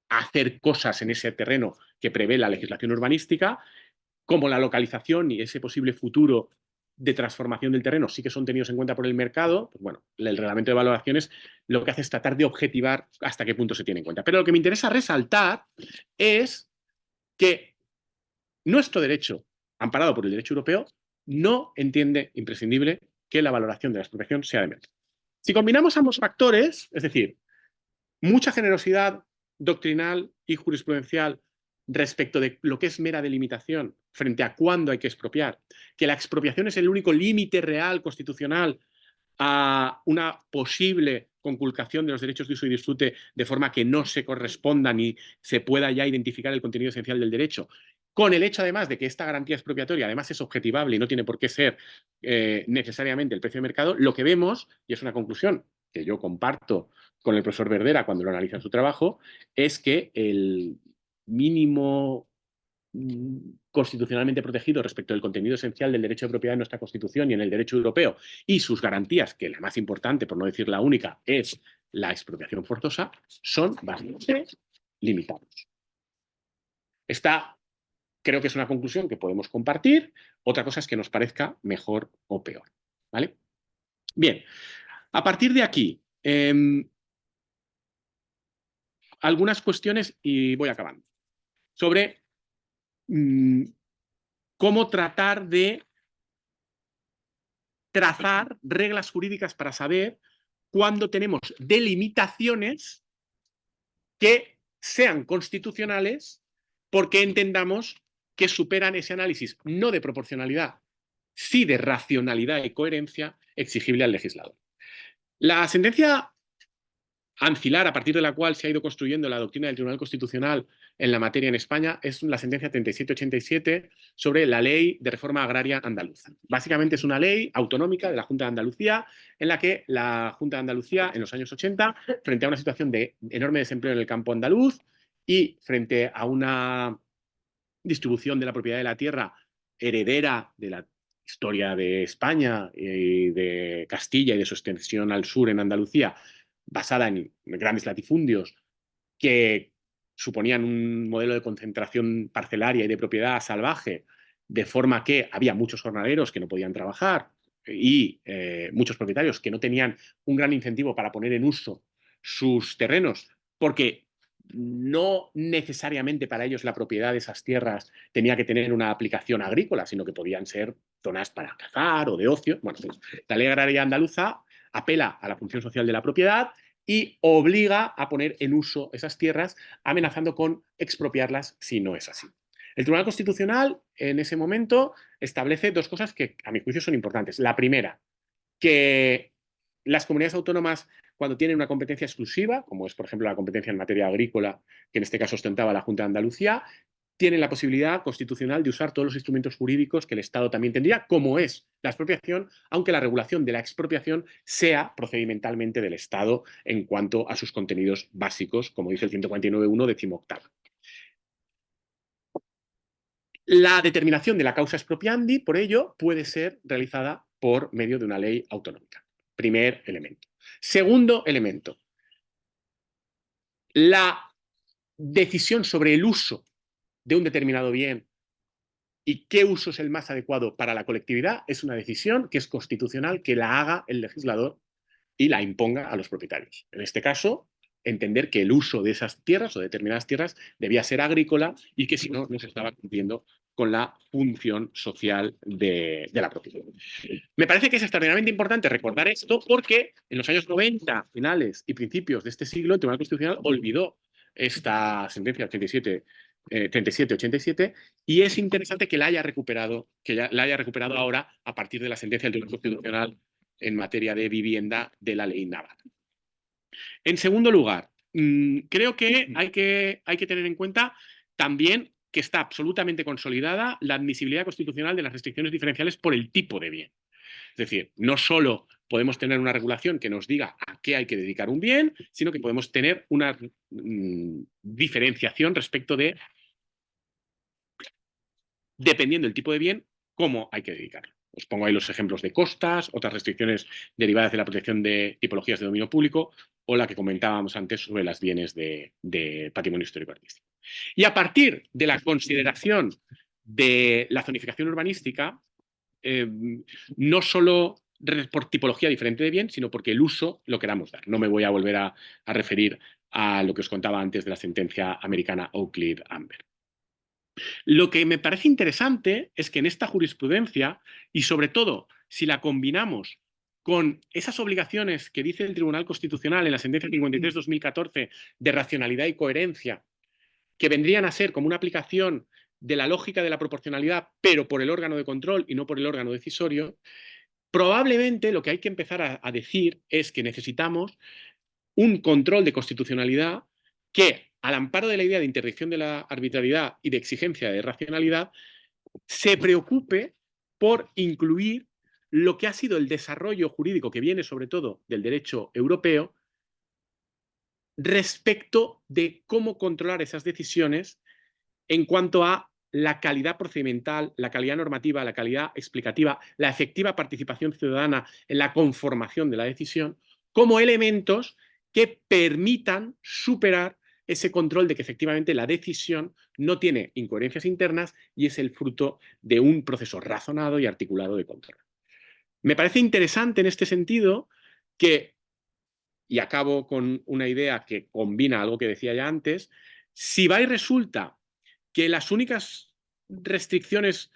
hacer cosas en ese terreno que prevé la legislación urbanística, como la localización y ese posible futuro de transformación del terreno sí que son tenidos en cuenta por el mercado. Pues bueno, el reglamento de valoraciones lo que hace es tratar de objetivar hasta qué punto se tiene en cuenta. Pero lo que me interesa resaltar es que nuestro derecho, amparado por el derecho europeo, no entiende imprescindible que la valoración de la expropiación sea de mercado. Si combinamos ambos factores, es decir, mucha generosidad doctrinal y jurisprudencial respecto de lo que es mera delimitación frente a cuándo hay que expropiar, que la expropiación es el único límite real constitucional a una posible conculcación de los derechos de uso y disfrute de forma que no se corresponda ni se pueda ya identificar el contenido esencial del derecho, con el hecho además de que esta garantía expropiatoria además es objetivable y no tiene por qué ser necesariamente el precio de mercado, lo que vemos, y es una conclusión que yo comparto con el profesor Verdera cuando lo analiza en su trabajo, es que el mínimo constitucionalmente protegido respecto del contenido esencial del derecho de propiedad en nuestra Constitución y en el derecho europeo y sus garantías, que la más importante, por no decir la única, es la expropiación forzosa, son bastante limitados. Esta creo que es una conclusión que podemos compartir. Otra cosa es que nos parezca mejor o peor. ¿Vale? Bien, a partir de aquí, algunas cuestiones y voy acabando. Sobre cómo tratar de trazar reglas jurídicas para saber cuándo tenemos delimitaciones que sean constitucionales porque entendamos que superan ese análisis no de proporcionalidad, sí de racionalidad y coherencia exigible al legislador. La sentencia ancilar a partir de la cual se ha ido construyendo la doctrina del Tribunal Constitucional en la materia en España es la sentencia 3787 sobre la Ley de Reforma Agraria Andaluza. Básicamente es una ley autonómica de la Junta de Andalucía en la que la Junta de Andalucía en los años 80, frente a una situación de enorme desempleo en el campo andaluz y frente a una distribución de la propiedad de la tierra heredera de la historia de España y de Castilla y de su extensión al sur en Andalucía, basada en grandes latifundios que suponían un modelo de concentración parcelaria y de propiedad salvaje, de forma que había muchos jornaleros que no podían trabajar y muchos propietarios que no tenían un gran incentivo para poner en uso sus terrenos, porque no necesariamente para ellos la propiedad de esas tierras tenía que tener una aplicación agrícola, sino que podían ser zonas para cazar o de ocio. Bueno, pues la ley agraria andaluza apela a la función social de la propiedad y obliga a poner en uso esas tierras, amenazando con expropiarlas si no es así. El Tribunal Constitucional en ese momento establece dos cosas que a mi juicio son importantes. La primera, que las comunidades autónomas, cuando tienen una competencia exclusiva, como es por ejemplo la competencia en materia agrícola, que en este caso ostentaba la Junta de Andalucía, tienen la posibilidad constitucional de usar todos los instrumentos jurídicos que el Estado también tendría, como es la expropiación, aunque la regulación de la expropiación sea procedimentalmente del Estado en cuanto a sus contenidos básicos, como dice el 149.1 18º. La determinación de la causa expropiandi, por ello, puede ser realizada por medio de una ley autonómica. Primer elemento. Segundo elemento. La decisión sobre el uso de un determinado bien y qué uso es el más adecuado para la colectividad es una decisión que es constitucional, que la haga el legislador y la imponga a los propietarios. En este caso, entender que el uso de esas tierras o determinadas tierras debía ser agrícola y que si no, no se estaba cumpliendo con la función social de la propiedad. Me parece que es extraordinariamente importante recordar esto porque en los años 90, finales y principios de este siglo, el Tribunal Constitucional olvidó esta sentencia 37-87 y es interesante que la haya recuperado, ahora a partir de la sentencia del Tribunal Constitucional en materia de vivienda de la ley naval. En segundo lugar, creo que hay que tener en cuenta también que está absolutamente consolidada la admisibilidad constitucional de las restricciones diferenciales por el tipo de bien. Es decir, no solo podemos tener una regulación que nos diga a qué hay que dedicar un bien, sino que podemos tener una diferenciación respecto de, dependiendo del tipo de bien, cómo hay que dedicarlo. Os pongo ahí los ejemplos de costas, otras restricciones derivadas de la protección de tipologías de dominio público o la que comentábamos antes sobre los bienes de patrimonio histórico artístico. Y a partir de la consideración de la zonificación urbanística, no solo por tipología diferente de bien, sino porque el uso lo queramos dar. No me voy a volver a referir a lo que os contaba antes de la sentencia americana Oakley-Amber. Lo que me parece interesante es que en esta jurisprudencia, y sobre todo si la combinamos con esas obligaciones que dice el Tribunal Constitucional en la sentencia 53-2014 de racionalidad y coherencia, que vendrían a ser como una aplicación de la lógica de la proporcionalidad, pero por el órgano de control y no por el órgano decisorio, probablemente lo que hay que empezar a decir es que necesitamos un control de constitucionalidad que, al amparo de la idea de interdicción de la arbitrariedad y de exigencia de racionalidad, se preocupe por incluir lo que ha sido el desarrollo jurídico que viene sobre todo del derecho europeo respecto de cómo controlar esas decisiones en cuanto a la calidad procedimental, la calidad normativa, la calidad explicativa, la efectiva participación ciudadana en la conformación de la decisión, como elementos que permitan superar ese control de que efectivamente la decisión no tiene incoherencias internas y es el fruto de un proceso razonado y articulado de control. Me parece interesante en este sentido que, y acabo con una idea que combina algo que decía ya antes, si va y resulta que las únicas restricciones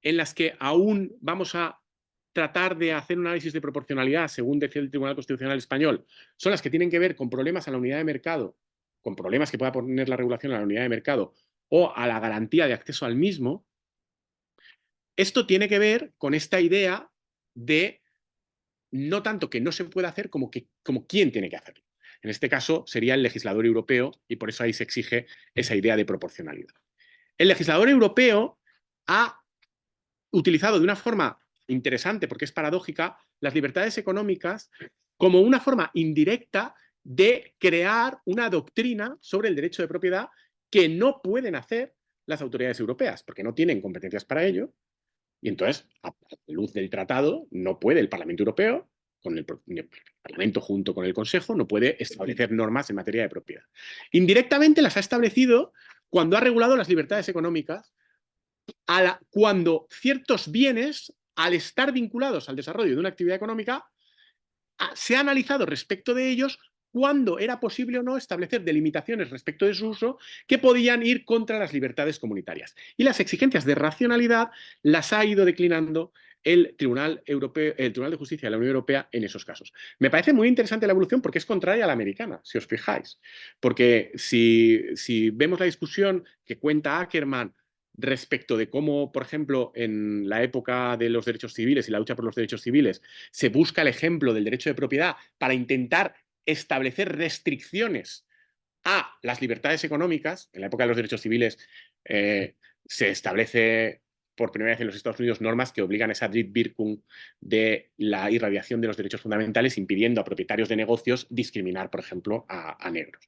en las que aún vamos a tratar de hacer un análisis de proporcionalidad, según decía el Tribunal Constitucional Español, son las que tienen que ver con problemas a la unidad de mercado, con problemas que pueda poner la regulación a la unidad de mercado o a la garantía de acceso al mismo, esto tiene que ver con esta idea de no tanto que no se pueda hacer como quién tiene que hacerlo. En este caso sería el legislador europeo y por eso ahí se exige esa idea de proporcionalidad. El legislador europeo ha utilizado de una forma interesante, porque es paradójica, las libertades económicas como una forma indirecta de crear una doctrina sobre el derecho de propiedad que no pueden hacer las autoridades europeas, porque no tienen competencias para ello. Y entonces, a luz del tratado, no puede el Parlamento Europeo, con el Parlamento junto con el Consejo, no puede establecer normas en materia de propiedad. Indirectamente las ha establecido cuando ha regulado las libertades económicas, cuando ciertos bienes, al estar vinculados al desarrollo de una actividad económica, se ha analizado respecto de ellos cuándo era posible o no establecer delimitaciones respecto de su uso que podían ir contra las libertades comunitarias. Y las exigencias de racionalidad las ha ido declinando el Tribunal de Justicia de la Unión Europea en esos casos. Me parece muy interesante la evolución porque es contraria a la americana, si os fijáis. Porque si vemos la discusión que cuenta Ackerman respecto de cómo, por ejemplo, en la época de los derechos civiles y la lucha por los derechos civiles, se busca el ejemplo del derecho de propiedad para intentar establecer restricciones a las libertades económicas. En la época de los derechos civiles se establece por primera vez en los Estados Unidos normas que obligan a esa Drittwirkung de la irradiación de los derechos fundamentales, impidiendo a propietarios de negocios discriminar, por ejemplo, a negros.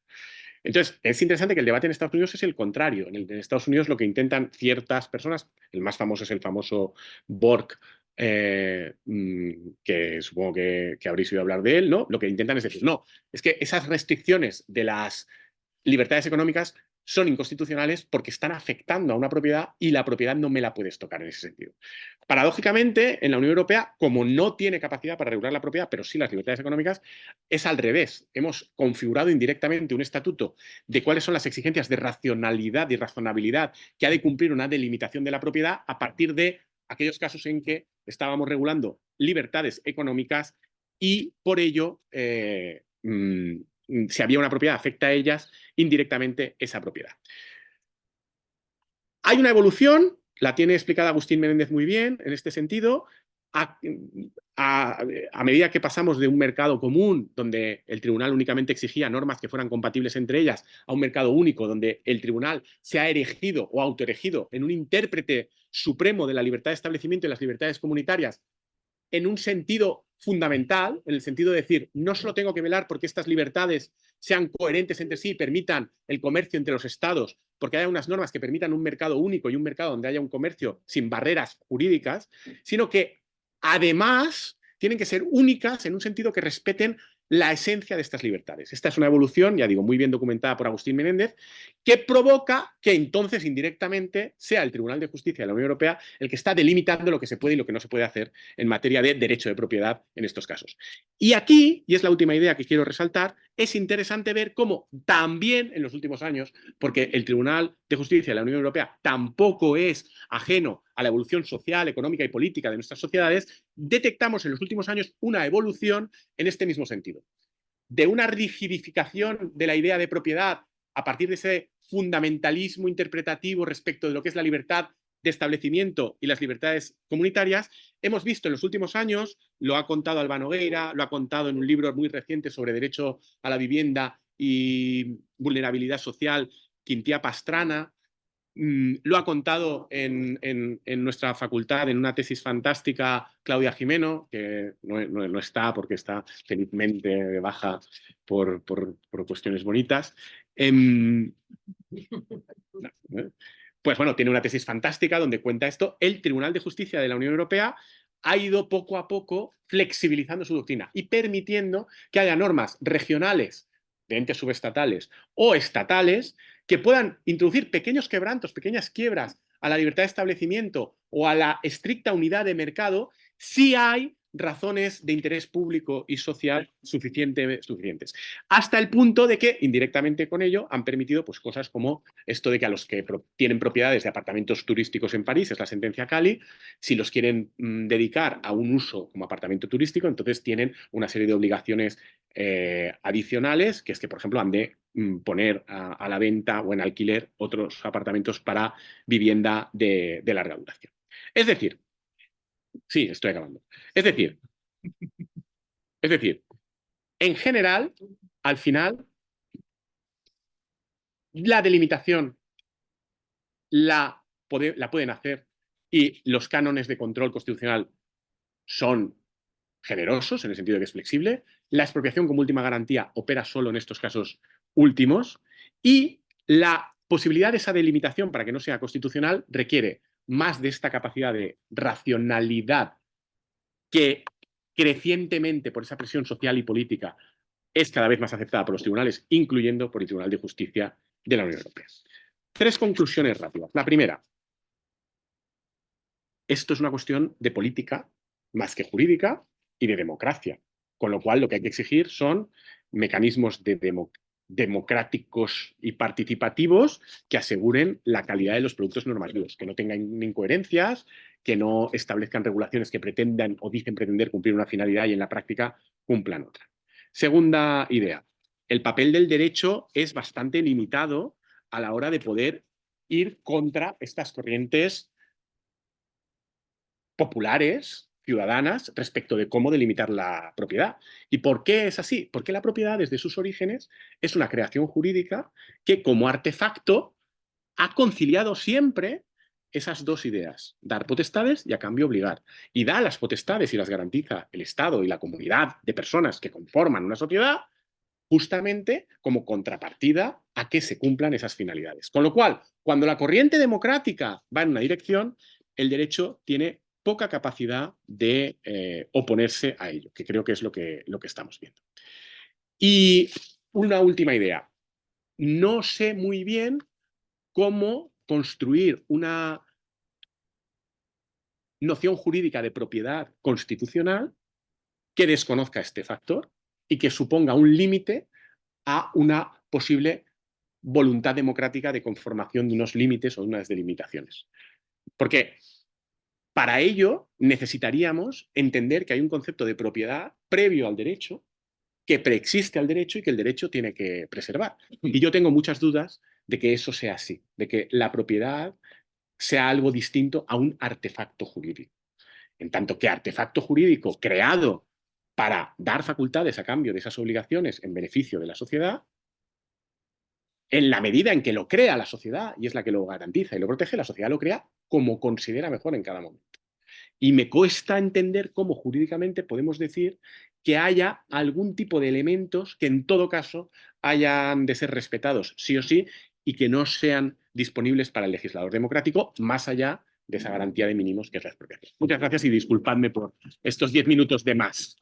Entonces, es interesante que el debate en Estados Unidos es el contrario. En Estados Unidos lo que intentan ciertas personas, el más famoso es el famoso Bork, que supongo que habréis oído hablar de él, ¿no? Lo que intentan es decir, no, es que esas restricciones de las libertades económicas son inconstitucionales porque están afectando a una propiedad y la propiedad no me la puedes tocar en ese sentido. Paradójicamente, en la Unión Europea, como no tiene capacidad para regular la propiedad, pero sí las libertades económicas, es al revés. Hemos configurado indirectamente un estatuto de cuáles son las exigencias de racionalidad y razonabilidad que ha de cumplir una delimitación de la propiedad a partir de aquellos casos en que estábamos regulando libertades económicas y por ello si había una propiedad afecta a ellas indirectamente esa propiedad. Hay una evolución, la tiene explicada Agustín Menéndez muy bien en este sentido. A medida que pasamos de un mercado común, donde el tribunal únicamente exigía normas que fueran compatibles entre ellas, a un mercado único, donde el tribunal se ha erigido o autoerigido en un intérprete supremo de la libertad de establecimiento y las libertades comunitarias, en un sentido fundamental, en el sentido de decir, no solo tengo que velar porque estas libertades sean coherentes entre sí y permitan el comercio entre los estados, porque haya unas normas que permitan un mercado único y un mercado donde haya un comercio sin barreras jurídicas, sino que además tienen que ser únicas en un sentido que respeten la esencia de estas libertades. Esta es una evolución, ya digo, muy bien documentada por Agustín Menéndez, que provoca que entonces indirectamente sea el Tribunal de Justicia de la Unión Europea el que está delimitando lo que se puede y lo que no se puede hacer en materia de derecho de propiedad en estos casos. Y aquí, y es la última idea que quiero resaltar, es interesante ver cómo también en los últimos años, porque el Tribunal de Justicia de la Unión Europea tampoco es ajeno a la evolución social, económica y política de nuestras sociedades, detectamos en los últimos años una evolución en este mismo sentido. De una rigidificación de la idea de propiedad a partir de ese fundamentalismo interpretativo respecto de lo que es la libertad de establecimiento y las libertades comunitarias, hemos visto en los últimos años, lo ha contado Alba Nogueira, lo ha contado en un libro muy reciente sobre derecho a la vivienda y vulnerabilidad social, Quintia Pastrana, lo ha contado en nuestra facultad, en una tesis fantástica, Claudia Jimeno, que no está porque está felizmente de baja por cuestiones bonitas. Pues bueno, tiene una tesis fantástica donde cuenta esto. El Tribunal de Justicia de la Unión Europea ha ido poco a poco flexibilizando su doctrina y permitiendo que haya normas regionales de entes subestatales o estatales que puedan introducir pequeños quebrantos, pequeñas quiebras a la libertad de establecimiento o a la estricta unidad de mercado si hay razones de interés público y social suficientes. Hasta el punto de que, indirectamente con ello, han permitido pues, cosas como esto de que a los que tienen propiedades de apartamentos turísticos en París, es la sentencia Cali, si los quieren dedicar a un uso como apartamento turístico, entonces tienen una serie de obligaciones adicionales, que es que, por ejemplo, han de poner a la venta o en alquiler otros apartamentos para vivienda de larga duración. Es decir, sí, estoy acabando. Es decir, en general, al final, la delimitación la pueden hacer y los cánones de control constitucional son generosos, en el sentido de que es flexible. La expropiación como última garantía opera solo en estos casos últimos y la posibilidad de esa delimitación para que no sea constitucional requiere más de esta capacidad de racionalidad que crecientemente por esa presión social y política es cada vez más aceptada por los tribunales, incluyendo por el Tribunal de Justicia de la Unión Europea. 3 conclusiones rápidas. La primera, esto es una cuestión de política más que jurídica y de democracia, con lo cual lo que hay que exigir son mecanismos democráticos y participativos que aseguren la calidad de los productos normativos, que no tengan incoherencias, que no establezcan regulaciones que pretendan o dicen pretender cumplir una finalidad y en la práctica cumplan otra. Segunda idea, el papel del derecho es bastante limitado a la hora de poder ir contra estas corrientes populares, ciudadanas, respecto de cómo delimitar la propiedad. ¿Y por qué es así? Porque la propiedad, desde sus orígenes, es una creación jurídica que, como artefacto, ha conciliado siempre esas dos ideas, dar potestades y a cambio obligar. Y da las potestades y las garantiza el Estado y la comunidad de personas que conforman una sociedad justamente como contrapartida a que se cumplan esas finalidades. Con lo cual, cuando la corriente democrática va en una dirección, el derecho tiene poca capacidad de oponerse a ello, que creo que es lo que estamos viendo. Y una última idea. No sé muy bien cómo construir una noción jurídica de propiedad constitucional que desconozca este factor y que suponga un límite a una posible voluntad democrática de conformación de unos límites o de unas delimitaciones. Porque para ello necesitaríamos entender que hay un concepto de propiedad previo al derecho, que preexiste al derecho y que el derecho tiene que preservar. Y yo tengo muchas dudas de que eso sea así, de que la propiedad sea algo distinto a un artefacto jurídico. En tanto que artefacto jurídico creado para dar facultades a cambio de esas obligaciones en beneficio de la sociedad, en la medida en que lo crea la sociedad y es la que lo garantiza y lo protege, la sociedad lo crea como considera mejor en cada momento. Y me cuesta entender cómo jurídicamente podemos decir que haya algún tipo de elementos que en todo caso hayan de ser respetados sí o sí y que no sean disponibles para el legislador democrático más allá de esa garantía de mínimos que es la expropiación. Muchas gracias y disculpadme por estos 10 minutos de más.